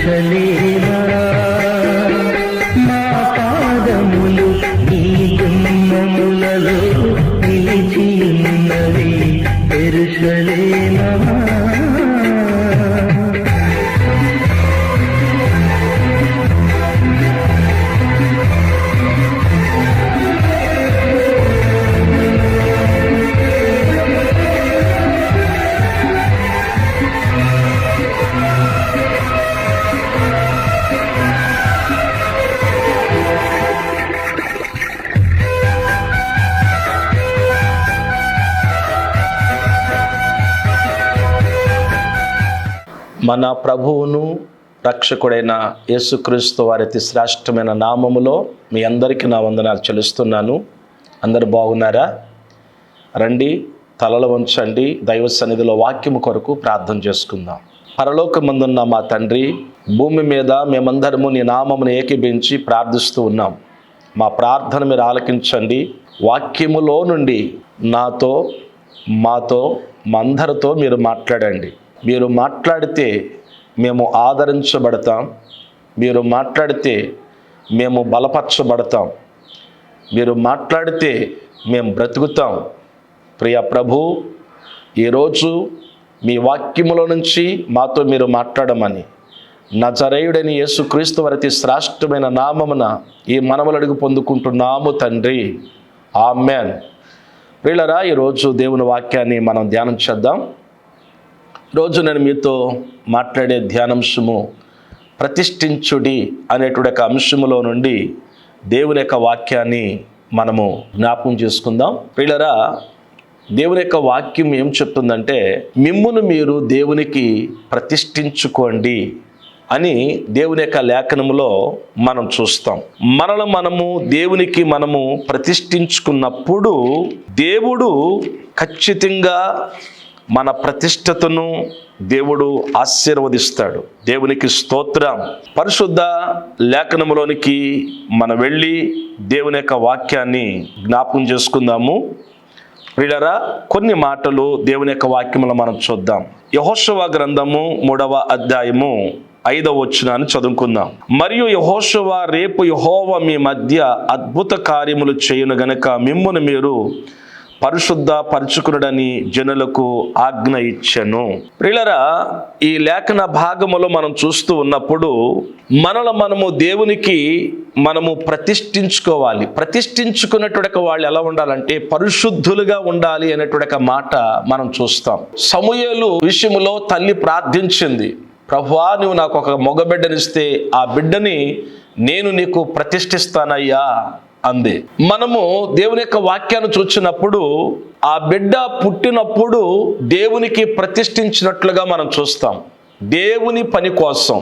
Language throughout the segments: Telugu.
ఎరుషలేమా మా పాదములు నీ గుమ్మములలో నిలిచి ఉన్నవి ఎరుషలేమా. మన ప్రభువును రక్షకుడైన యేసుక్రీస్తు వారి అతి శ్రేష్టమైన నామములో మీ అందరికీ నా వందనాలు చెల్లిస్తున్నాను. అందరు బాగున్నారా? రండి, తలలు వంచండి, దైవ సన్నిధిలో వాక్యము కొరకు ప్రార్థన చేసుకుందాం. పరలోకమందున్న మా తండ్రి, భూమి మీద మేమందరము నీ నామమును ఏకీభించి ప్రార్థిస్తూ ఉన్నాం. మా ప్రార్థన మీరు ఆలకించండి. వాక్యములో నుండి నాతో, మాతో, మా అందరితో మీరు మాట్లాడండి. మీరు మాట్లాడితే మేము ఆదరించబడతాం, మీరు మాట్లాడితే మేము బలపరచబడతాం, మీరు మాట్లాడితే మేము బ్రతుకుతాం. ప్రియ ప్రభు, ఈరోజు మీ వాక్యములో నుంచి మాతో మీరు మాట్లాడమని నజరేయుడైన యేసుక్రీస్తు వారి అతి శ్రేష్టమైన నామమున ఈ మనవులు అడుగు పొందుకుంటున్నాము తండ్రి, ఆమేన్. ప్రియులారా, ఈరోజు దేవుని వాక్యాన్ని మనం ధ్యానం చేద్దాం. రోజు నేను మీతో మాట్లాడే ధ్యానాంశము ప్రతిష్ఠించుడి అనేటువంటి ఒక అంశములో నుండి దేవుని యొక్క వాక్యాన్ని మనము జ్ఞాపకం చేసుకుందాం. ప్రియులారా, దేవుని యొక్క వాక్యం ఏం చెప్తుందంటే, మిమ్మును మీరు దేవునికి ప్రతిష్ఠించుకోండి అని దేవుని యొక్క లేఖనములో మనం చూస్తాం. మనము దేవునికి మనము ప్రతిష్ఠించుకున్నప్పుడు దేవుడు ఖచ్చితంగా మన ప్రతిష్టతను దేవుడు ఆశీర్వదిస్తాడు. దేవునికి స్తోత్రం. పరిశుద్ధ లేఖనములోనికి మనం వెళ్ళి దేవుని యొక్క వాక్యాన్ని జ్ఞాపకం చేసుకుందాము. ప్రియులారా, కొన్ని మాటలు దేవుని యొక్క వాక్యములో మనం చూద్దాం. యెహోషువ గ్రంథము 3వ అధ్యాయము 5వ వచనాన్ని చదువుకుందాం. మరియు యెహోషువ, రేపు యెహోవా మీ మధ్య అద్భుత కార్యములు చేయును గనుక మిమ్మును మీరు పరిశుద్ధ పరచుకునుడని జనులకు ఆజ్ఞ ఇచ్చెను. ప్రియులారా, ఈ లేఖన భాగములో మనం చూస్తూ ఉన్నప్పుడు మనము దేవునికి మనము ప్రతిష్ఠించుకోవాలి. ప్రతిష్ఠించుకున్నటువంటి వాళ్ళు ఎలా ఉండాలంటే పరిశుద్ధులుగా ఉండాలి అనేటువంటి మాట మనం చూస్తాం. సమూయేలు విషయములో తల్లి ప్రార్థించింది, ప్రభువా, నువ్వు నాకు ఒక మగ బిడ్డనిస్తే ఆ బిడ్డని నేను నీకు ప్రతిష్ఠిస్తానయ్యా అంది. మనము దేవుని యొక్క వాక్యాన్ని చూసినప్పుడు ఆ బిడ్డ పుట్టినప్పుడు దేవునికి ప్రతిష్ఠించినట్లుగా మనం చూస్తాం. దేవుని పని కోసం,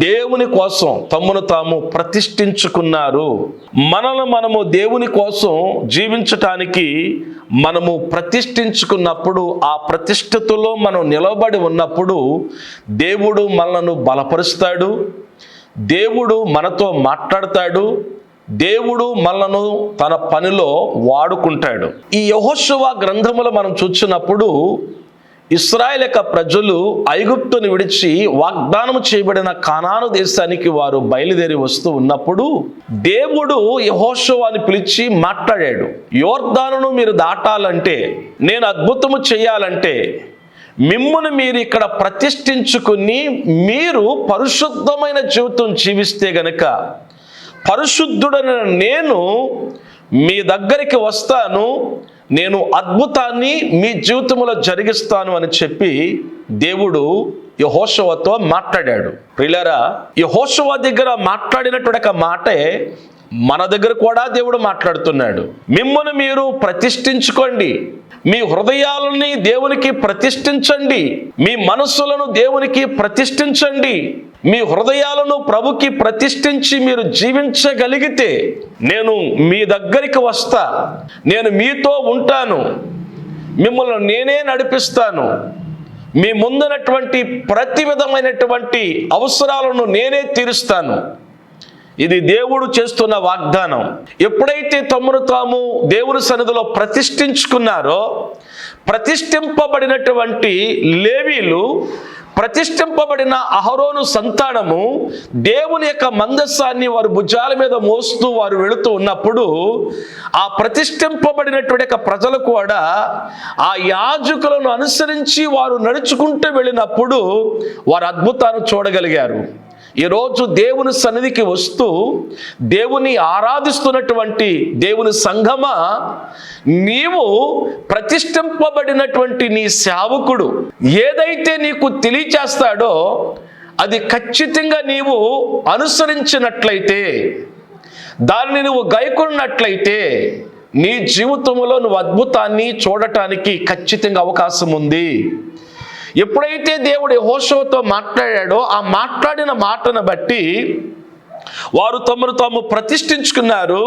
దేవుని కోసం తమ్మును తాము ప్రతిష్ఠించుకున్నారు. మనము దేవుని కోసం జీవించటానికి మనము ప్రతిష్ఠించుకున్నప్పుడు, ఆ ప్రతిష్ఠతలో మనం నిలబడి ఉన్నప్పుడు దేవుడు మనలను బలపరుస్తాడు, దేవుడు మనతో మాట్లాడతాడు, దేవుడు మనలను తన పనిలో వాడుకుంటాడు. ఈ యెహోషువ గ్రంథములో మనం చూసినప్పుడు ఇశ్రాయేలు యొక్క ప్రజలు ఐగుప్తుని విడిచి వాగ్దానము చేయబడిన కానాను దేశానికి వారు బయలుదేరి వస్తూ ఉన్నప్పుడు దేవుడు యెహోషువని పిలిచి మాట్లాడాడు. యోర్దానును మీరు దాటాలంటే, నేను అద్భుతము చేయాలంటే మిమ్మును మీరు ఇక్కడ ప్రతిష్ఠించుకుని మీరు పరిశుద్ధమైన జీవితం జీవిస్తే గనుక పరిశుద్ధుడైన నేను మీ దగ్గరికి వస్తాను, నేను అద్భుతాన్ని మీ జీవితంలో జరిగిస్తాను అని చెప్పి దేవుడు యెహోషువతో మాట్లాడాడు. ప్రియులారా, యెహోషువ దగ్గర మాట్లాడినటువంటి మాటే మన దగ్గర కూడా దేవుడు మాట్లాడుతున్నాడు. మిమ్మును మీరు ప్రతిష్ఠించుకోండి, మీ హృదయాలని దేవునికి ప్రతిష్ఠించండి, మీ మనస్సులను దేవునికి ప్రతిష్ఠించండి, మీ హృదయాలను ప్రభుకి ప్రతిష్ఠించి మీరు జీవించగలిగితే నేను మీ దగ్గరికి వస్తా, నేను మీతో ఉంటాను, మిమ్మల్ని నేనే నడిపిస్తాను, మీ ముందున్నటువంటి ప్రతి విధమైనటువంటి అవసరాలను నేనే తీరుస్తాను. ఇది దేవుడు చేస్తున్న వాగ్దానం. ఎప్పుడైతే తమను తాము దేవుని సన్నిధిలో ప్రతిష్ఠించుకున్నారో, ప్రతిష్ఠింపబడినటువంటి లేవీలు ప్రతిష్ఠింపబడిన అహరోను సంతానము దేవుని యొక్క మందస్సాన్ని వారు భుజాల మీద మోస్తూ వారు వెళుతూ ఉన్నప్పుడు ఆ ప్రతిష్ఠింపబడినటువంటి యొక్క ప్రజలు కూడా ఆ యాజకులను అనుసరించి వారు నడుచుకుంటూ వెళ్ళినప్పుడు వారు అద్భుతాన్ని చూడగలిగారు. ఈరోజు దేవుని సన్నిధికి వస్తూ దేవుని ఆరాధిస్తున్నటువంటి దేవుని సంఘమా, నీవు ప్రతిష్ఠింపబడినటువంటి నీ సేవకుడు ఏదైతే నీకు తెలియచేస్తాడో అది ఖచ్చితంగా నీవు అనుసరించినట్లయితే, దానిని నువ్వు గైకొన్నట్లయితే నీ జీవితంలో నువ్వు అద్భుతాన్ని చూడటానికి ఖచ్చితంగా అవకాశం ఉంది. ఎప్పుడైతే దేవుడు యెహోషువతో మాట్లాడాడో ఆ మాట్లాడిన మాటను బట్టి వారు తమను తాము ప్రతిష్ఠించుకున్నారు.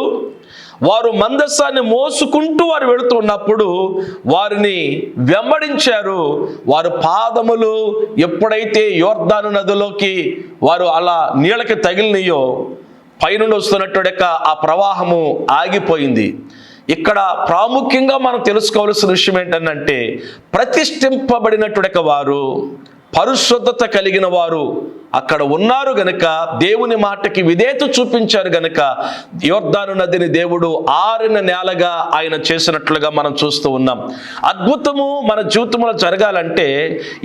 వారు మందస్సాన్ని మోసుకుంటూ వారు వెళుతున్నప్పుడు వారిని వెంబడించారు. వారు పాదములు ఎప్పుడైతే యోర్దాను నదిలోకి వారు అలా నీళ్ళకి తగిలినాయో పైనుండి వస్తున్నటువంటి ఆ ప్రవాహము ఆగిపోయింది. ఇక్కడ ప్రాముఖ్యంగా మనం తెలుసుకోవాల్సిన విషయం ఏంటంటే, ప్రతిష్ఠింపబడినటువంటి వారు, పరిశుద్ధత కలిగిన వారు అక్కడ ఉన్నారు గనుక, దేవుని మాటకి విధేయత చూపించారు గనుక యోర్దాను నదిని దేవుడు ఆరిన నేలగా ఆయన చేసినట్లుగా మనం చూస్తూ ఉన్నాం. అద్భుతము మన జీవితంలో జరగాలంటే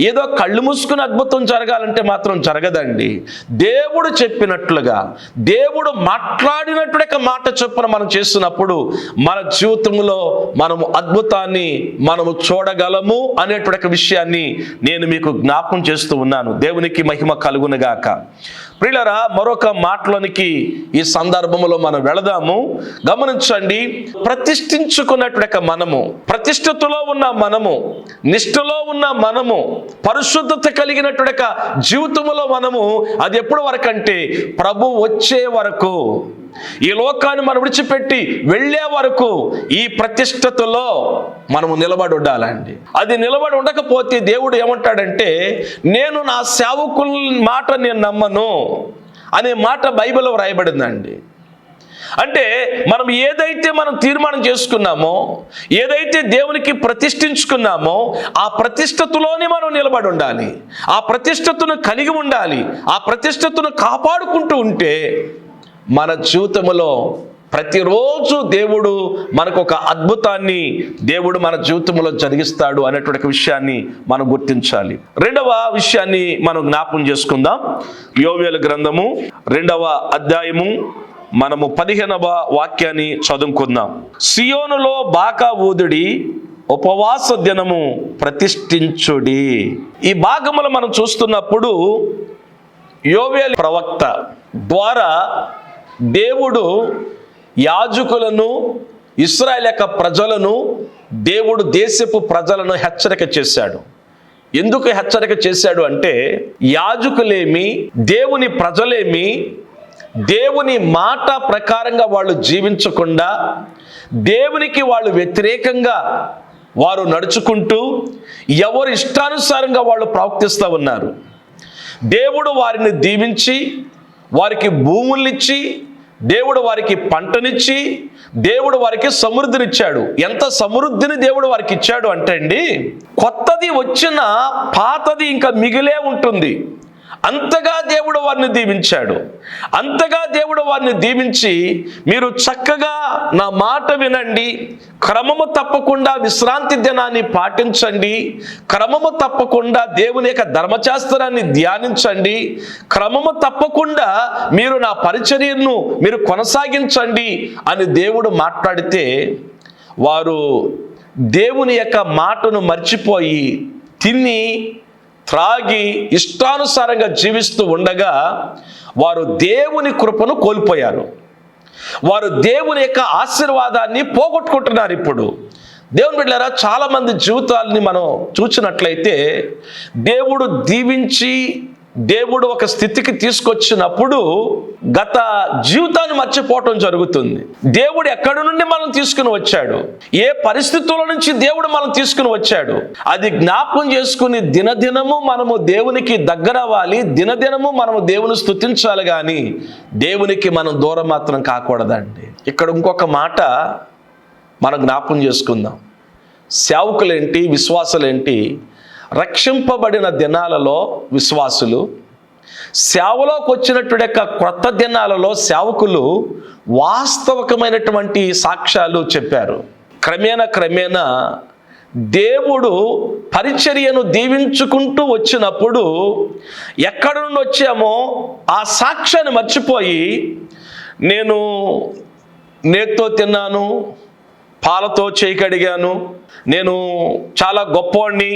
ఏదో కళ్ళు మూసుకుని అద్భుతం జరగాలంటే మాత్రం జరగదండి. దేవుడు చెప్పినట్లుగా, దేవుడు మాట్లాడినటువంటి మాట చొప్పున మనం చేస్తున్నప్పుడు మన జీవితంలో మనము అద్భుతాన్ని మనము చూడగలము అనేటువంటి విషయాన్ని నేను మీకు జ్ఞాపకం చేస్తూ ఉన్నాను. దేవునికి మహిమ కలుగును గాక. ప్రియులారా, మరొక మాటలోనికి ఈ సందర్భంలో మనం వెళదాము. గమనించండి, ప్రతిష్ఠించుకున్నటువంటి మనము, ప్రతిష్ఠతలో ఉన్న మనము, నిష్ఠలో ఉన్న మనము, పరిశుద్ధత కలిగినటువంటి జీవితంలో మనము, అది ఎప్పటి వరకు అంటే ప్రభు వచ్చే వరకు, ఈ లోకాన్ని మనం విడిచిపెట్టి వెళ్ళే వరకు ఈ ప్రతిష్ఠతలో మనము నిలబడి ఉండాలండి. అది నిలబడి ఉండకపోతే దేవుడు ఏమంటాడంటే, నేను నా సేవకుల మాట నేను నమ్మను అనే మాట బైబిల్లో వ్రాయబడిందండి. అంటే మనం ఏదైతే మనం తీర్మానం చేసుకున్నామో, ఏదైతే దేవునికి ప్రతిష్ఠించుకున్నామో ఆ ప్రతిష్ఠతలోనే మనం నిలబడి ఉండాలి. ఆ ప్రతిష్ఠతను కలిగి ఉండాలి. ఆ ప్రతిష్ఠతను కాపాడుకుంటూ ఉంటే మన జీవితంలో ప్రతిరోజు దేవుడు మనకు ఒక అద్భుతాన్ని దేవుడు మన జీవితంలో జరిగిస్తాడు అనేటువంటి విషయాన్ని మనం గుర్తించాలి. రెండవ విషయాన్ని మనం జ్ఞాపకం చేసుకుందాం. యోవేలు గ్రంథము 2వ అధ్యాయము మనము 15వ వాక్యాన్ని చదువుకుందాం. సియోనులో బాకా ఊదుడి, ఉపవాస దినము ప్రతిష్ఠించుడి. ఈ భాగములో మనం చూస్తున్నప్పుడు యోవేలు ప్రవక్త ద్వారా దేవుడు యాజకులను, ఇశ్రాయేలు యొక్క ప్రజలను, దేవుడు దేశపు ప్రజలను హెచ్చరిక చేశాడు. ఎందుకు హెచ్చరిక చేశాడు అంటే, యాజకులేమి, దేవుని ప్రజలేమి దేవుని మాట ప్రకారంగా వాళ్ళు జీవించకుండా దేవునికి వాళ్ళు వ్యతిరేకంగా వారు నడుచుకుంటూ ఎవరి ఇష్టానుసారంగా వాళ్ళు ప్రవర్తిస్తూ ఉన్నారు. దేవుడు వారిని దీవించి వారికి భూముల్నిచ్చి, దేవుడు వారికి పంటనిచ్చి, దేవుడు వారికి సమృద్ధినిచ్చాడు. ఎంత సమృద్ధిని దేవుడు వారికి ఇచ్చాడు అంటే అండి, కొత్తది వచ్చిన పాతది ఇంకా మిగిలే ఉంటుంది. అంతగా దేవుడు వారిని దీవించాడు. అంతగా దేవుడు వారిని దీవించి, మీరు చక్కగా నా మాట వినండి, క్రమము తప్పకుండా విశ్రాంతి దినాన్ని పాటించండి, క్రమము తప్పకుండా దేవుని యొక్క ధర్మశాస్త్రాన్ని ధ్యానించండి, క్రమము తప్పకుండా మీరు నా పరిచర్యను మీరు కొనసాగించండి అని దేవుడు మాట్లాడితే, వారు దేవుని యొక్క మాటను మర్చిపోయి తిని త్రాగి ఇష్టానుసారంగా జీవిస్తూ ఉండగా వారు దేవుని కృపను కోల్పోయారు. వారు దేవుని యొక్క ఆశీర్వాదాన్ని పోగొట్టుకుంటున్నారు. ఇప్పుడు దేవుని బిడ్డలారా, చాలా మంది జీవితాలని మనం చూసినట్లయితే దేవుడు దీవించి దేవుడు ఒక స్థితికి తీసుకొచ్చినప్పుడు గత జీవితాన్ని మర్చిపోవటం జరుగుతుంది. దేవుడు ఎక్కడి నుండి మనం తీసుకుని వచ్చాడు, ఏ పరిస్థితుల నుంచి దేవుడు మనం తీసుకుని వచ్చాడు, అది జ్ఞాపకం చేసుకుని దినదినము మనము దేవునికి దగ్గర అవ్వాలి. దినదినము మనము దేవుని స్తుతించాలి, కానీ దేవునికి మనం దూరం మాత్రం కాకూడదండి. ఇక్కడ ఇంకొక మాట మనం జ్ఞాపకం చేసుకుందాం. సేవకులేంటి, విశ్వాసులేంటి, రక్షింపబడిన దినాలలో విశ్వాసులు, సేవలోకి వచ్చినటువంటి యొక్క క్రొత్త దినాలలో సేవకులు వాస్తవికమైనటువంటి సాక్ష్యాలు చెప్పారు. క్రమేణా దేవుడు పరిచర్యను దీవించుకుంటూ వచ్చినప్పుడు ఎక్కడి నుండి వచ్చామో ఆ సాక్ష్యాన్ని మర్చిపోయి, నేను నేతితో తిన్నాను, పాలతో చేయి కడిగాను, నేను చాలా గొప్పవాడిని,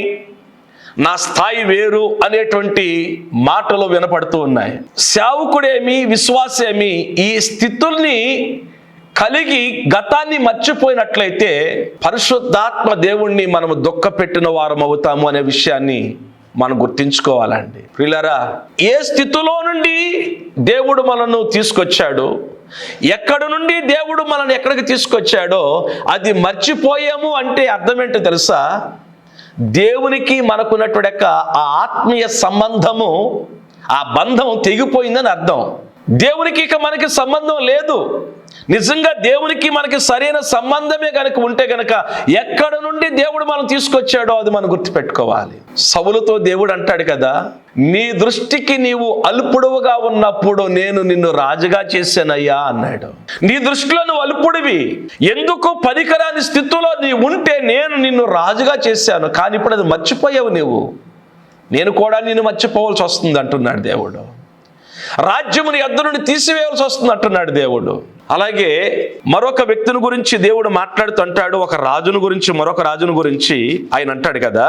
నా స్థాయి వేరు అనేటువంటి మాటలు వినపడుతూ ఉన్నాయి. సేవకుడేమి విశ్వాసేమి ఈ స్థితుల్ని కలిగి గతాన్ని మర్చిపోయినట్లయితే పరిశుద్ధాత్మ దేవుణ్ణి మనము దుఃఖపెట్టిన వారం అవుతాము అనే విషయాన్ని మనం గుర్తించుకోవాలండి. ప్రియులారా, ఏ స్థితిలో నుండి దేవుడు మనను తీసుకొచ్చాడు, ఎక్కడి నుండి దేవుడు మనల్ని ఎక్కడికి తీసుకొచ్చాడో అది మర్చిపోయాము అంటే అర్థం ఏంటో తెలుసా? దేవునికి మనకున్నటువంటి ఆ ఆత్మీయ సంబంధము, ఆ బంధం తెగిపోయిందని అర్థం. దేవునికి ఇక మనకి సంబంధం లేదు. నిజంగా దేవునికి మనకి సరైన సంబంధమే కనుక ఉంటే కనుక ఎక్కడ నుండి దేవుడు మనం తీసుకొచ్చాడో అది మనం గుర్తుపెట్టుకోవాలి. సౌలుతో దేవుడు అంటాడు కదా, నీ దృష్టికి నీవు అల్పుడుగా ఉన్నప్పుడు నేను నిన్ను రాజుగా చేశానయ్యా అన్నాడు. నీ దృష్టిలో నువ్వు అల్పుడివి, ఎందుకు పనికిరాని స్థితిలో నీ ఉంటే నేను నిన్ను రాజుగా చేశాను, కానీ ఇప్పుడు అది మర్చిపోయావు నీవు, నేను కూడా నిన్ను మర్చిపోవాల్సి వస్తుంది అంటున్నాడు దేవుడు. రాజ్యముని యొద్ద నుండి తీసివేయాల్సి వస్తుంది అంటున్నాడు దేవుడు. అలాగే మరొక వ్యక్తిని గురించి దేవుడు మాట్లాడుతూ అంటాడు, ఒక రాజును గురించి, మరొక రాజును గురించి ఆయన అంటాడు కదా.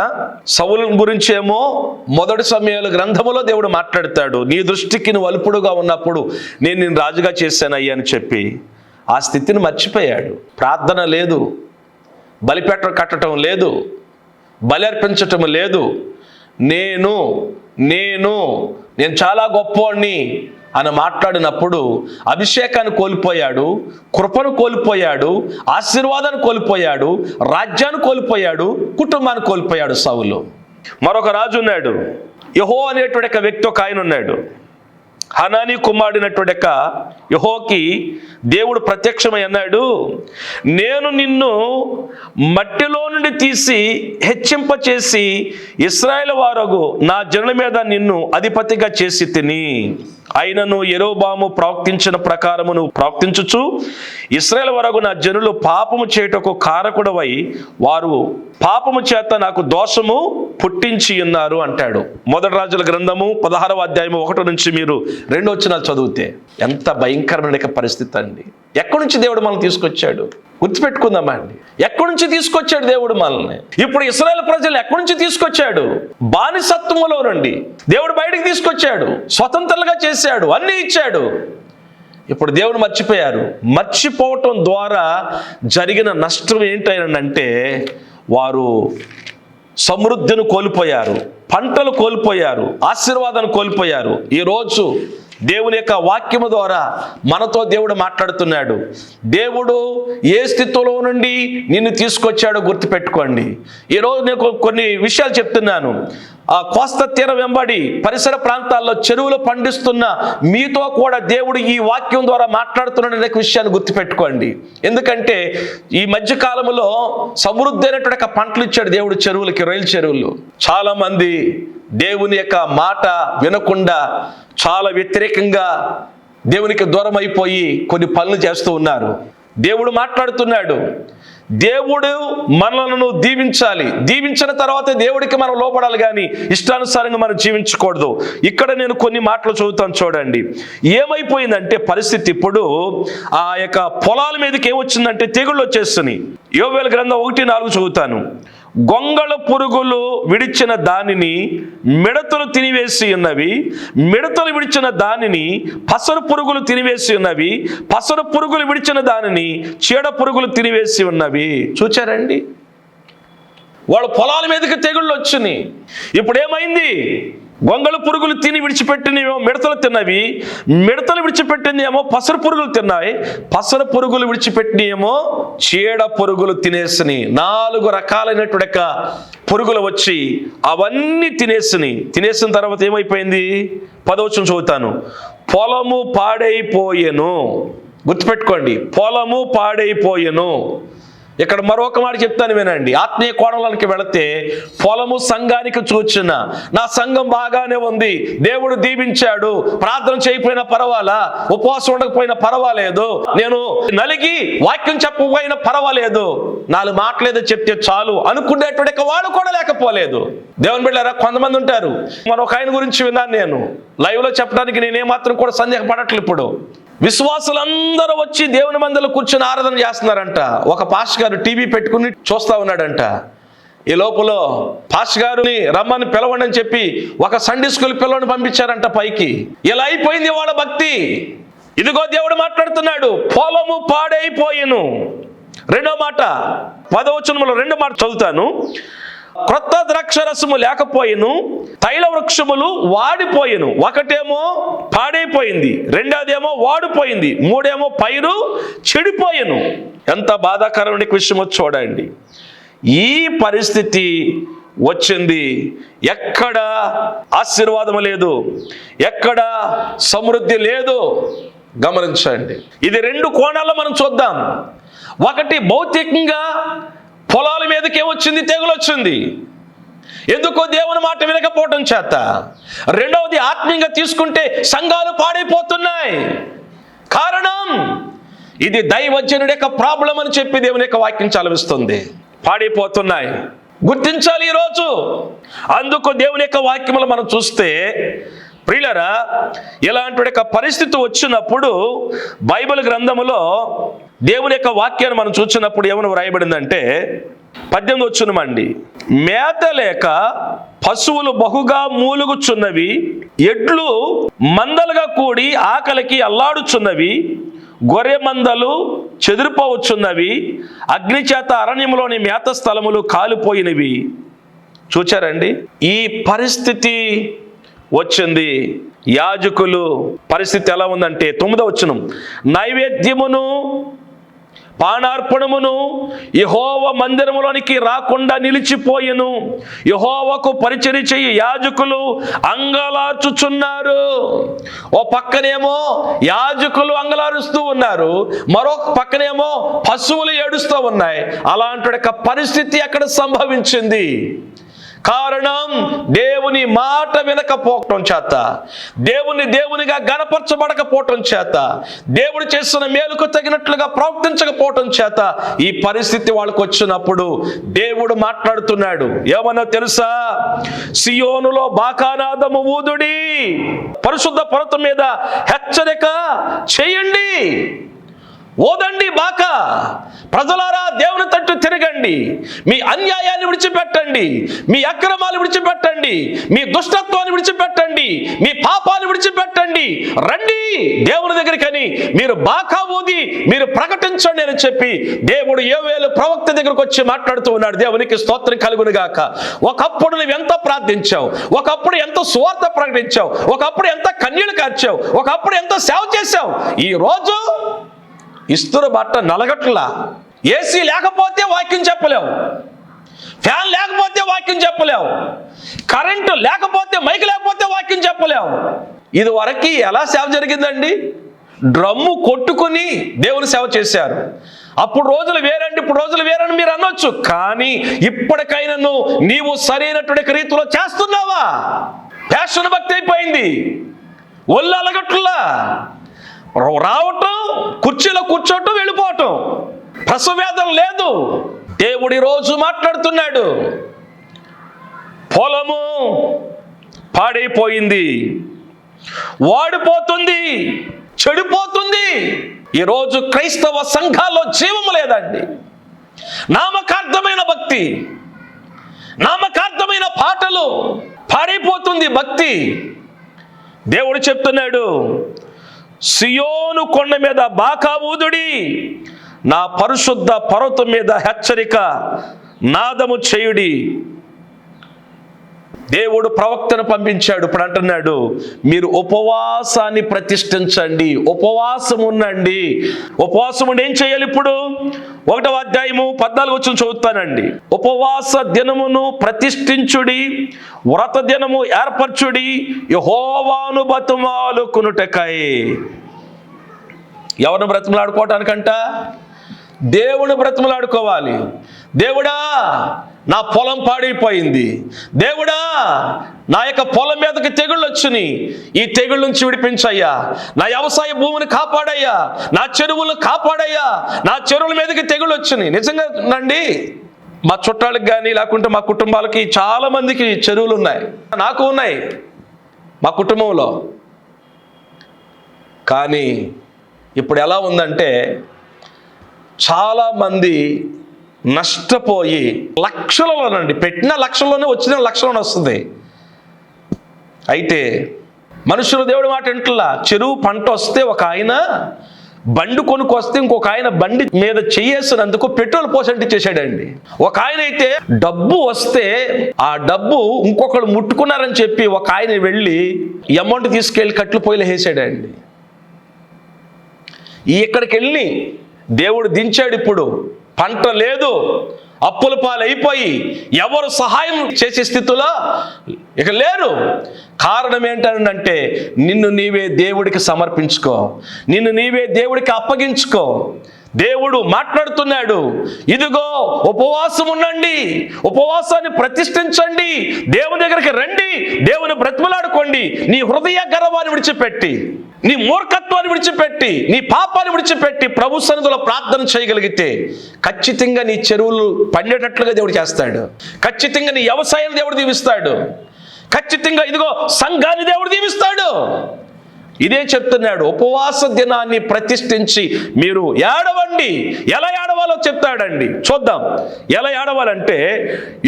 సౌలు గురించి ఏమో మొదటి సమయాల గ్రంథములో దేవుడు మాట్లాడతాడు, నీ దృష్టికి నువ్వు అల్పుడుగా ఉన్నప్పుడు నేను నిన్ను రాజుగా చేశానయ్యా అని చెప్పి ఆ స్థితిని మర్చిపోయాడు. ప్రార్థన లేదు, బలిపీఠం కట్టడం లేదు, బలి అర్పించటం లేదు, నేను చాలా గొప్పవాడిని అని మాట్లాడినప్పుడు అభిషేకాన్ని కోల్పోయాడు, కృపను కోల్పోయాడు, ఆశీర్వాదాన్ని కోల్పోయాడు, రాజ్యాన్ని కోల్పోయాడు, కుటుంబాన్ని కోల్పోయాడు సౌలు. మరొక రాజు ఉన్నాడు, యెహో అనేటువంటి వ్యక్తి ఒక ఆయన ఉన్నాడు. హనానీ కుమారుడినటువంటి యెహోకి దేవుడు ప్రత్యక్షమై అన్నాడు, నేను నిన్ను మట్టిలో నుండి తీసి హెచ్చింపచేసి ఇశ్రాయేలు వారగు నా జనుల మీద నిన్ను అధిపతిగా చేసి తిని, అయినను యెరోబాము ప్రవక్తించిన ప్రకారము నువ్వు ప్రవక్తించుచు ఇశ్రాయేలు వరకు నా జనులు పాపము చేయుటకు కారకుడవై వారు పాపము చేత నాకు దోషము పుట్టించి ఉన్నారు అంటాడు. మొదటి రాజుల గ్రంథము 16వ అధ్యాయము 1 నుంచి మీరు 2 వచనాలు చదివితే ఎంత భయంకరమైన పరిస్థితి అండి. ఎక్కడి నుంచి దేవుడు మనల్ని తీసుకొచ్చాడు గుర్తుపెట్టుకుందామా అండి. ఎక్కడి నుంచి తీసుకొచ్చాడు దేవుడు మనల్ని? ఇప్పుడు ఇశ్రాయేలు ప్రజలు ఎక్కడి నుంచి తీసుకొచ్చాడు? బానిసత్వములో నుండి దేవుడు బయటికి తీసుకొచ్చాడు, స్వతంత్రులుగా చేశాడు, అన్నీ ఇచ్చాడు. ఇప్పుడు దేవుడు మర్చిపోయారు. మర్చిపోవటం ద్వారా జరిగిన నష్టం ఏంటంటే వారు సమృద్ధిని కోల్పోయారు, పంటలు కోల్పోయారు, ఆశీర్వాదాన్ని కోల్పోయారు. ఈరోజు దేవుని యొక్క వాక్యము ద్వారా మనతో దేవుడు మాట్లాడుతున్నాడు. దేవుడు ఏ స్థితిలో నుండి నిన్ను తీసుకొచ్చాడో గుర్తుపెట్టుకోండి. ఈరోజు నేను కొన్ని విషయాలు చెప్తున్నాను. ఆ కోస్తా తీరం వెంబడి పరిసర ప్రాంతాల్లో చెరువులు పండిస్తున్న మీతో కూడా దేవుడు ఈ వాక్యం ద్వారా మాట్లాడుతున్నాడు అనే విషయాన్ని గుర్తుపెట్టుకోండి. ఎందుకంటే ఈ మధ్య కాలంలో సమృద్ధి అయినటువంటి పంటలు ఇచ్చాడు దేవుడు చెరువులకి, రొయ్యల చెరువులు. చాలా మంది దేవుని యొక్క మాట వినకుండా చాలా వ్యతిరేకంగా దేవునికి దూరం అయిపోయి కొన్ని పనులు చేస్తూ ఉన్నారు. దేవుడు మాట్లాడుతున్నాడు, దేవుడు మనలను దీవించాలి, దీవించిన తర్వాత దేవుడికి మనం లోపడాలి, కానీ ఇష్టానుసారంగా మనం జీవించకూడదు. ఇక్కడ నేను కొన్ని మాటలు చదువుతాను చూడండి. ఏమైపోయిందంటే పరిస్థితి, ఇప్పుడు ఆ యొక్క పొలాల మీదకి ఏమొచ్చిందంటే తెగుళ్ళు వచ్చేస్తున్నాయి. యోవేలు గ్రంథం 1:4 చదువుతాను. గొంగళ పురుగులు విడిచిన దానిని మిడతలు తినివేసి ఉన్నవి, మిడతలు విడిచిన దానిని పసరు పురుగులు తినివేసి ఉన్నవి, పసరు పురుగులు విడిచిన దానిని చీడ పురుగులు తినివేసి ఉన్నవి. చూచారండి, వాళ్ళ పొలాల మీదకి తెగుళ్ళు వచ్చినాయి. ఇప్పుడు ఏమైంది? గొంగళ పురుగులు తిని విడిచిపెట్టినేమో మిడతలు తిన్నవి, మిడతలు విడిచిపెట్టినేమో పసరు పురుగులు తిన్నాయి, పసరు పురుగులు విడిచిపెట్టినేమో చీడ పురుగులు తినేసినాయి. 4 రకాలైనటువంటి పురుగులు వచ్చి అవన్నీ తినేసిన తర్వాత ఏమైపోయింది? 10వ వచనం చదువుతాను. పొలము పాడైపోయెను. గుర్తుపెట్టుకోండి, పొలము పాడైపోయెను. ఇక్కడ మరొక మాట చెప్తాను వినండి. ఆత్మీయ కోణంలోకి వెళితే పొలము సంఘానికి సూచన. నా సంఘం బాగానే ఉంది, దేవుడు దీవించాడు, ప్రార్థన చేయకపోయినా పర్వాలా, ఉపవాసం ఉండకపోయినా పర్వాలేదు, నేను నలిగి వాక్యం చెప్పకపోయినా పర్వాలేదు, 4 మాటలేదో చెప్తే చాలు అనుకునేటువంటి వాడు కూడా లేకపోలేదు. దేవుని బిడ్డలారా, కొంతమంది ఉంటారు. మరొక ఆయన గురించి విన్నాను నేను, లైవ్ లో చెప్పడానికి నేనేమాత్రం కూడా సందేహపడట్లేదు. ఇప్పుడు విశ్వాసులందరూ వచ్చి దేవుని మందిలో కూర్చొని ఆరాధన చేస్తున్నారంట. ఒక పాస్టర్ గారు టీవీ పెట్టుకుని చూస్తా ఉన్నాడంట. ఈ లోపల పాస్టర్ గారిని రమ్మని పిలవండి అని చెప్పి ఒక సండే స్కూల్ పిల్లవాడిని పంపించారంట పైకి. ఇలా అయిపోయింది వాళ్ళ భక్తి. ఇదిగో దేవుడు మాట్లాడుతున్నాడు, పొలము పాడైపోయెను. 2వ మాట 10వ వచనంలో 2 మాట చదువుతాను. క్రొత్త ద్రాక్షరసము లేకపోయెను, తైల వృక్షములు వాడిపోయెను. ఒకటేమో పాడైపోయింది, రెండోదేమో వాడిపోయింది, మూడేమో పైరు చెడిపోయెను. ఎంత బాధాకరమైన విషయమో చూడండి. ఈ పరిస్థితి వచ్చింది. ఎక్కడ ఆశీర్వాదం లేదు, ఎక్కడ సమృద్ధి లేదు. గమనించండి. ఇది 2 కోణాల్లో మనం చూద్దాం. ఒకటి భౌతికంగా పొలాల మీదకి ఏమొచ్చింది? తెగులు వచ్చింది. ఎందుకో దేవుని మాట వినకపోవటం చేత. రెండవది ఆత్మీయంగా తీసుకుంటే సంఘాలు పాడైపోతున్నాయి. కారణం ఇది దైవజనుడి యొక్క ప్రాబ్లం అని చెప్పి దేవుని యొక్క వాక్యం చలవిస్తుంది. పాడైపోతున్నాయి, గుర్తించాలి ఈరోజు. అందుకు దేవుని యొక్క వాక్యములు మనం చూస్తే ప్రియులారా, ఇలాంటి యొక్క పరిస్థితి వచ్చినప్పుడు బైబిల్ గ్రంథములో దేవుని యొక్క వాక్యాన్ని మనం చూసినప్పుడు ఏమని వ్రాయబడిందంటే 18వ వచనమండి. మేత లేక పశువులు బహుగా మూలుగుచున్నవి, ఎడ్లు మందలుగా కూడి ఆకలికి అల్లాడుచున్నవి, గొర్రె మందలు చెదిరిపోవచ్చున్నవి, అగ్నిచేత అరణ్యములోని మేత స్థలములు కాలిపోయినవి. చూచారండి, ఈ పరిస్థితి వచ్చింది. యాజకులు పరిస్థితి ఎలా ఉందంటే 9వ వచనం, నైవేద్యమును పానార్పణమును యెహోవా మందిరములోనికి రాకుండా నిలిచిపోయెను. యెహోవాకు పరిచర్య చేయి యాజకులు అంగలార్చుచున్నారు. ఓ పక్కనేమో యాజకులు అంగలారుస్తూ ఉన్నారు, మరొక పక్కనేమో పశువులు ఏడుస్తూ ఉన్నాయి. అలాంటి ఒక పరిస్థితి అక్కడ సంభవించింది. కారణం దేవుని మాట వినకపోవటం చేత, దేవునిగా గణపరచబడకపోవటం చేత, దేవుడు చేస్తున్న మేలుకు తగినట్లుగా ప్రవర్తించకపోవటం చేత ఈ పరిస్థితి వాళ్ళకు వచ్చినప్పుడు దేవుడు మాట్లాడుతున్నాడు. ఏమన్నా తెలుసా? సియోనులో బాకానాదము ఊదుడి, పరిశుద్ధ పర్వతం మీద హెచ్చరిక చేయండి, ఓదండి బాక. ప్రజలారా, దేవుని తట్టు తిరగండి, మీ అన్యాయాన్ని విడిచిపెట్టండి, మీ అక్రమాలు విడిచిపెట్టండి, మీ దుష్టత్వాన్ని విడిచిపెట్టండి, మీ పాపాన్ని విడిచిపెట్టండి, రండి దేవుని దగ్గరికని మీరు బాకా ఊది మీరు ప్రకటించండి అని చెప్పి దేవుడు యోవేలు ప్రవక్త దగ్గరకు వచ్చి మాట్లాడుతూ ఉన్నాడు. దేవునికి స్తోత్రం కలుగును గాక. ఒకప్పుడు నువ్వు ఎంత ప్రార్థించావు, ఒకప్పుడు ఎంత సువార్త ప్రకటించావు, ఒకప్పుడు ఎంత కన్నీళ్లు కార్చావు, ఒకప్పుడు ఎంత సేవ చేశావు. ఈ రోజు ఇస్తున్న బట్ట నలగట్లా. ఏసీ లేకపోతే వాక్యం చెప్పలేవు, ఫ్యాన్ లేకపోతే వాక్యం చెప్పలేవు, కరెంటు లేకపోతే, మైక్ లేకపోతే వాక్యం చెప్పలేవు. ఇది వరకు ఎలా సేవ జరిగిందండి? డ్రమ్ము కొట్టుకుని దేవుని సేవ చేశారు. అప్పుడు రోజులు వేరండి, ఇప్పుడు రోజులు వేరని మీరు అనొచ్చు. కానీ ఇప్పటికైనా నీవు సరైనటువంటి రీతిలో చేస్తున్నావా? ఫ్యాషన్ భక్తి అయిపోయింది, ఒళ్ళు అలగట్లా, రావటం, కుర్చీలో కూర్చోవటం, వెళ్ళిపోవటం, ప్రసవేదన లేదు. దేవుడి రోజు మాట్లాడుతున్నాడు. పొలము పాడైపోయింది, వాడిపోతుంది, చెడిపోతుంది. ఈరోజు క్రైస్తవ సంఘాల్లో జీవము లేదండి. నామకార్థమైన భక్తి, నామకార్థమైన పాటలు, పాడైపోతుంది భక్తి. దేవుడు చెప్తున్నాడు, సియోను కొండ మీద బాకా ఊదుడి, నా పరిశుద్ధ పర్వతం మీద హెచ్చరిక నాదము చేయుడి. దేవుడు ప్రవక్తను పంపించాడు. ఇప్పుడు అంటున్నాడు, మీరు ఉపవాసాన్ని ప్రతిష్ఠించండి, ఉపవాసం ఉండండి. ఉపవాసం ఉండి ఏం చేయాలి? ఇప్పుడు 1వ అధ్యాయము 14 వచనం చదువుతానండి. ఉపవాస దినమును ప్రతిష్ఠించుడి, వ్రత దినము ఏర్పరచుడి, యెహోవాను బతుమాలుకొనుటకై. ఎవరిని బ్రతిమలాడుకోవటానికంట? దేవుని బ్రతిమలాడుకోవాలి. దేవుడా, నా పొలం పాడైపోయింది, దేవుడా నా యొక్క పొలం మీదకి తెగుళ్ళు వచ్చినాయి, ఈ తెగుళ్ళ నుంచి విడిపించయ్యా, నా వ్యవసాయ భూమిని కాపాడయ్యా, నా చెరువులను కాపాడయ్యా, నా చెరువుల మీదకి తెగుళ్ళు వచ్చినాయి. నిజంగా నండి, మా చుట్టాలకు కానీ లేకుంటే మా కుటుంబాలకి చాలా మందికి చెరువులు ఉన్నాయి, నాకు ఉన్నాయి మా కుటుంబంలో. కానీ ఇప్పుడు ఎలా ఉందంటే చాలామంది నష్టపోయి లక్షలలోనండి, పెట్టిన లక్షల్లోనే వచ్చిన లక్షలోనే వస్తుంది. అయితే మనుషులు దేవుడి మాట వింటలా. చెరువు పంట వస్తే ఒక ఆయన బండి కొనుక్కొస్తే ఇంకొక ఆయన బండి మీద చేసినందుకు పెట్రోల్ పోసంటి చేశాడండి. ఒక ఆయన అయితే డబ్బు వస్తే ఆ డబ్బు ఇంకొకరు ముట్టుకున్నారని చెప్పి ఒక ఆయన వెళ్ళి అమౌంట్ తీసుకెళ్ళి కట్లు పొయ్యిలో వేసాడండి. ఇక్కడికి వెళ్ళి దేవుడు దించాడు. ఇప్పుడు పంట లేదు, అప్పుల పాలైపోయి ఎవరు సహాయం చేసే స్థితిలో ఇక లేరు. కారణం ఏంటంటే నిన్ను నీవే దేవుడికి సమర్పించుకో, నిన్ను నీవే దేవుడికి అప్పగించుకో. దేవుడు మాట్లాడుతున్నాడు, ఇదిగో ఉపవాసం ఉండండి, ఉపవాసాన్ని ప్రతిష్ఠించండి, దేవుని దగ్గరికి రండి, దేవుని బ్రతిమలాడుకోండి. నీ హృదయ గర్వాన్ని విడిచిపెట్టి, నీ మూర్ఖత్వాన్ని విడిచిపెట్టి, నీ పాపాన్ని విడిచిపెట్టి ప్రభు సన్నిధిలో ప్రార్థన చేయగలిగితే ఖచ్చితంగా నీ చెరువులు పండేటట్లుగా దేవుడు చేస్తాడు. ఖచ్చితంగా నీ వ్యవసాయాన్ని దేవుడు దీవిస్తాడు. ఖచ్చితంగా ఇదిగో సంఘాన్ని దేవుడు దీవిస్తాడు. ఇదే చెప్తున్నాడు, ఉపవాస దినాన్ని ప్రతిష్ఠించి మీరు ఏడవండి. ఎలా ఏడవాలో చెప్తాడండి. చూద్దాం ఎలా ఏడవాలంటే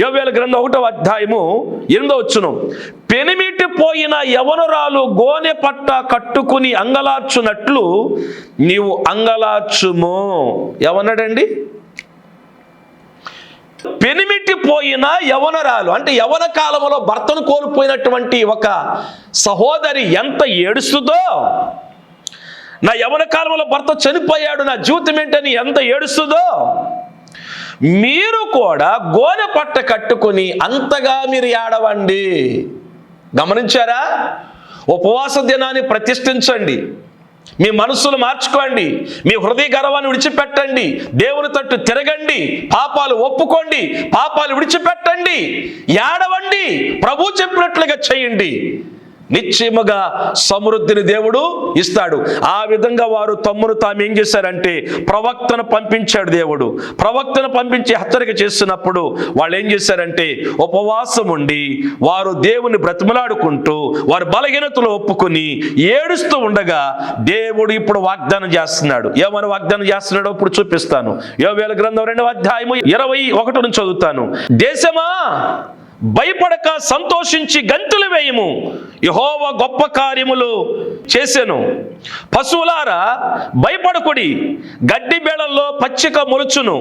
యోవేలు గ్రంథం 1వ అధ్యాయము 8వ వచనం. పెనిమిటి పోయిన యవనురాలు గోనె పట్ట కట్టుకుని అంగలార్చునట్లు నీవు అంగలార్చుము. ఏమన్నాడండి? పెనిమిటి పోయిన యవనరాలు అంటే యవన కాలంలో భర్తను కోల్పోయినటువంటి ఒక సహోదరి ఎంత ఏడుస్తుందో, నా యవన కాలంలో భర్త చనిపోయాడు, నా జీవితం ఏంటని ఎంత ఏడుస్తుందో, మీరు కూడా గోనె పట్ట కట్టుకొని అంతగా మీరు ఏడవండి. గమనించారా? ఉపవాస దినాన్ని ప్రతిష్ఠించండి, మీ మనస్సును మార్చుకోండి, మీ హృదయ గర్వాన్ని విడిచిపెట్టండి, దేవుని తట్టు తిరగండి, పాపాలు ఒప్పుకోండి, పాపాలు విడిచిపెట్టండి, ఏడవండి, ప్రభు చెప్పినట్లుగా చేయండి. నిశ్చయముగా సమృద్ధిని దేవుడు ఇస్తాడు. ఆ విధంగా వారు తమ్మును తాము ఏం చేశారంటే ప్రవక్తను పంపించాడు దేవుడు. ప్రవక్తను పంపించి హెచ్చరిక చేస్తున్నప్పుడు వాళ్ళు ఏం చేశారంటే ఉపవాసం ఉండి వారు దేవుని బ్రతిమలాడుకుంటూ వారు బలహీనతలు ఒప్పుకొని ఏడుస్తూ ఉండగా దేవుడు ఇప్పుడు వాగ్దానం చేస్తున్నాడు. ఏమని వాగ్దానం చేస్తున్నాడో ఇప్పుడు చూపిస్తాను. యోవేలు గ్రంథం 2వ అధ్యాయము 21 నుంచి చదువుతాను. దేశమా భయపడక సంతోషించి గంతులు వేయము, యెహోవా గొప్ప కార్యములు చేసెను. పశువులారా భయపడకుడి, గడ్డి బేళల్లో పచ్చిక మొలుచును,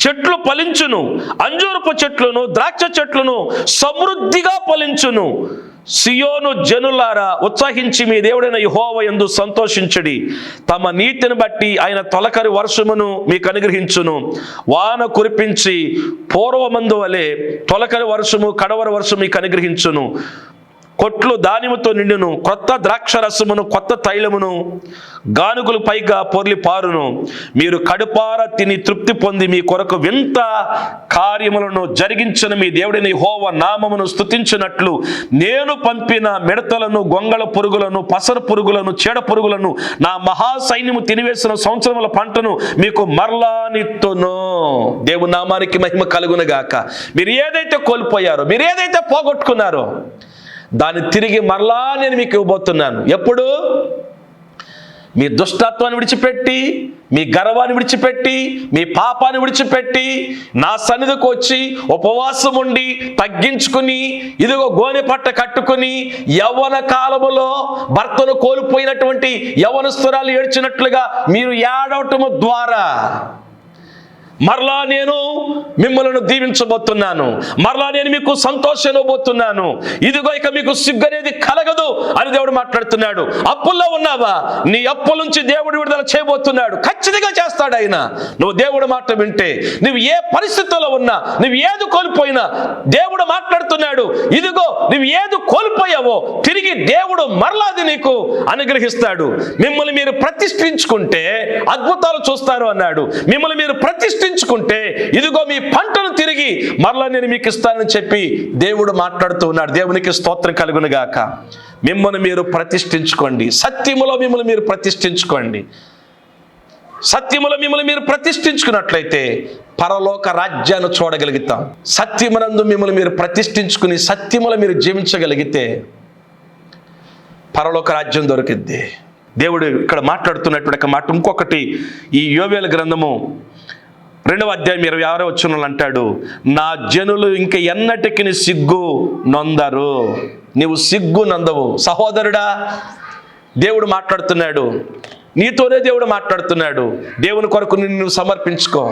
చెట్లు ఫలించును, అంజూరపు చెట్లును ద్రాక్ష చెట్లును సమృద్ధిగా ఫలించును. సియోను జనులారా ఉత్సాహించి మీ దేవుడైన యెహోవా యందు సంతోషించుడి. తమ నీతిని బట్టి ఆయన తొలకరి వర్షమును మీకు అనుగ్రహించును. వాన కురిపించి పూర్వమందు వలె తొలకరి వర్షము కడవరి వర్షము మీకు అనుగ్రహించును. కొట్లు ధాన్యముతో నిండును, కొత్త ద్రాక్ష రసమును కొత్త తైలమును గానుగులు పైగా పొర్లి పారును. మీరు కడుపార తిని తృప్తి పొంది మీ కొరకు వింత కార్యములను జరిగించిన మీ దేవుడిని యెహోవా నామమును స్తుతించినట్లు నేను పంపిన మిడతలను, గొంగళ పురుగులను, పసర పురుగులను, చీడ పురుగులను, నా మహాసైన్యము తినివేసిన సంవత్సరముల పంటను మీకు మరలానిత్తును. దేవుని నామానికి మహిమ కలుగునుగాక. మీరు ఏదైతే కోల్పోయారో, మీరు ఏదైతే పోగొట్టుకున్నారో దాన్ని తిరిగి మరలా నేను మీకు ఇవ్వబోతున్నాను. ఎప్పుడు? మీ దుష్టత్వాన్ని విడిచిపెట్టి, మీ గర్వాన్ని విడిచిపెట్టి, మీ పాపాన్ని విడిచిపెట్టి నా సన్నిధికి వచ్చి ఉపవాసం ఉండి తగ్గించుకుని ఇదిగో గోనె పట్ట కట్టుకుని యవ్వన కాలములో భర్తను కోల్పోయినటువంటి యవ్వనస్తురాలు ఏడ్చినట్లుగా మీరు ఏడవటము ద్వారా మరలా నేను మిమ్మల్ని దీవించబోతున్నాను, మరలా నేను మీకు సంతోషం ఇవ్వబోతున్నాను, ఇదిగో ఇక మీకు సిగ్గు అనేది కలగదు అని దేవుడు మాట్లాడుతున్నాడు. అప్పుల్లో ఉన్నావా? నీ అప్పుల నుంచి దేవుడు విడుదల చేయబోతున్నాడు. ఖచ్చితంగా చేస్తాడు ఆయన. నువ్వు దేవుడు మాట వింటే, నువ్వు ఏ పరిస్థితుల్లో ఉన్నా, నువ్వు ఏది కోల్పోయినా దేవుడు మాట్లాడుతున్నాడు. ఇదిగో నువ్వు ఏది కోల్పోయావో తిరిగి దేవుడు మరలాది నీకు అనుగ్రహిస్తాడు. మిమ్మల్ని మీరు ప్రతిష్ఠించుకుంటే అద్భుతాలు చూస్తారు అన్నాడు. మిమ్మల్ని మీరు ప్రతిష్ఠించుకుంటే ఇదిగో మీ పంటను తిరిగి మరలా నేను మీకు ఇస్తానని చెప్పి దేవుడు మాట్లాడుతూ ఉన్నాడు. దేవునికి స్తోత్రం కలుగును గాక. మిమ్మల్ని మీరు ప్రతిష్ఠించుకోండి. సత్యములో మిమ్మల్ని మీరు ప్రతిష్ఠించుకోండి. సత్యములో మిమ్మల్ని మీరు ప్రతిష్ఠించుకున్నట్లయితే పరలోక రాజ్యాన్ని చూడగలుగుతాం. సత్యమునందు మిమ్మల్ని మీరు ప్రతిష్ఠించుకుని సత్యములో మీరు జీవించగలిగితే పరలోక రాజ్యం దొరికిద్ది. దేవుడు ఇక్కడ మాట్లాడుతున్నటువంటి మాట ఇంకొకటి, ఈ యోవేలు గ్రంథము 2వ అధ్యాయం 26వ వచనంలో అంటాడు, నా జనులు ఇంక ఎన్నటికి సిగ్గు నొందరు. నీవు సిగ్గు నందవు సహోదరుడా. దేవుడు మాట్లాడుతున్నాడు, నీతోనే దేవుడు మాట్లాడుతున్నాడు. దేవుని కొరకు నిన్ను సమర్పించుకో.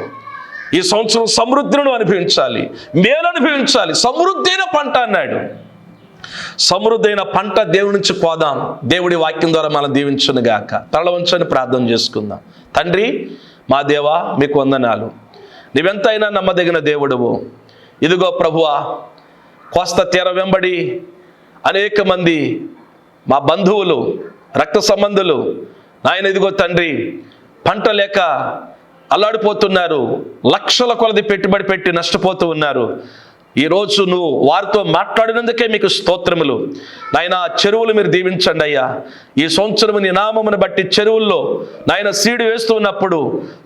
ఈ సంవత్సరం సమృద్ధిని అనుభవించాలి, మేలు అనుభవించాలి. సమృద్ధైన పంట అన్నాడు. సమృద్ధైన పంట దేవుడి నుంచి పోదాం. దేవుడి వాక్యం ద్వారా మనం దీవించును గాక. తల వంచని ప్రార్థన చేసుకుందాం. తండ్రి, మా దేవా, మీకు వందనాలు. నీవెంతైనా నమ్మదగిన దేవుడువు. ఇదిగో ప్రభువా, కోస్తా తీర వెంబడి అనేక మంది మా బంధువులు, రక్త సంబంధులు నాయన ఇదిగో తండ్రి పంట లేక అల్లాడిపోతున్నారు. లక్షల కొలది పెట్టుబడి పెట్టి నష్టపోతూ ఉన్నారు. ఈరోజు నువ్వు వారితో మాట్లాడినందుకే మీకు స్తోత్రములు నాయన. చెరువులు మీరు దీవించండి అయ్యా. ఈ సంవత్సరం నీ నామమును బట్టి చెరువుల్లో నాయన సీడు వేస్తూ ఉన్నప్పుడు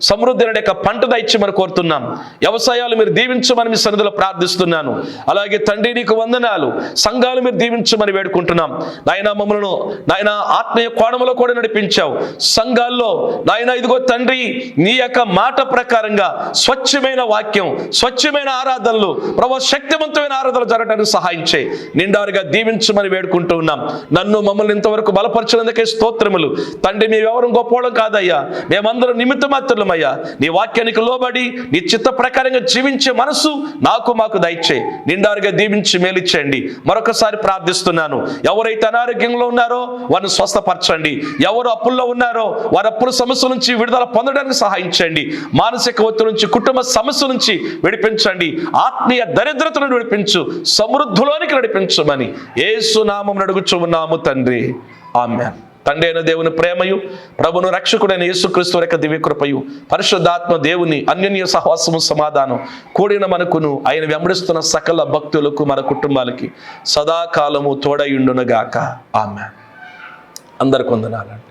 సమృద్ధి అనే పంట దయచేయమని కోరుతున్నాం. వ్యవసాయాలు మీరు దీవించమని మీ సన్నిధిలో ప్రార్థిస్తున్నాను. అలాగే తండ్రి నీకు వందనాలు. సంఘాలు మీరు దీవించమని వేడుకుంటున్నాం నాయన. మమ్మల్ని నాయన ఆత్మీయ కోణములో కూడా నడిపించావు. సంఘాల్లో నాయన ఇదిగో తండ్రి నీ యొక్క మాట ప్రకారంగా స్వచ్ఛమైన వాక్యం, స్వచ్ఛమైన ఆరాధనలు ప్రభు శక్తివంతమైన ఆరాధనలు జరగడానికి సహాయం చేయి. నిండారుగా దీవించమని వేడుకుంటూ ఉన్నాం. నన్ను మమ్మల్ని ఇంతవరకు బలపరిచినందుకే స్తోత్రములు తండ్రి. మేమెవరు గొప్పవాళ్ళం కాదయ్యా, మేమందరం నిమిత్త మాత్రులమయ్యా. నీ వాక్యానికి లోబడి నీ చిత్త ప్రకారంగా జీవించే మనసు నాకు మాకు దయచేయి. నిండారుగా దీవించి మేలిచ్చేయండి. మరొకసారి ప్రార్థిస్తున్నాను. ఎవరైతే అనారోగ్యంలో ఉన్నారో వారిని స్వస్థపరచండి. ఎవరు అప్పుల్లో ఉన్నారో వారి అప్పుల సమస్య నుంచి విడుదల పొందడానికి సహాయం చేయండి. మానసిక ఒత్తిడి నుంచి, కుటుంబ సమస్య నుంచి విడిపించండి. ఆత్మీయ దరిద్రతను నడిపించు, సమృద్ధిలోనికి నడిపించమని యేసు నామమున అడుగుచు ఉన్నాము తండ్రి. ఆమేన్. తండ్రి అయిన దేవుని ప్రేమయు, ప్రభును రక్షకుడైన యేసుక్రీస్తు యొక్క దివ్య కృపయు, పరిశుద్ధాత్మ దేవుని అన్యోన్య సహవాసము సమాధానం కూడిన మనకును ఆయన వెంబడిస్తున్న సకల భక్తులకు మన కుటుంబాలకి సదాకాలము తోడయుండునుగాక. ఆమేన్. అందరికి వందనాలండి.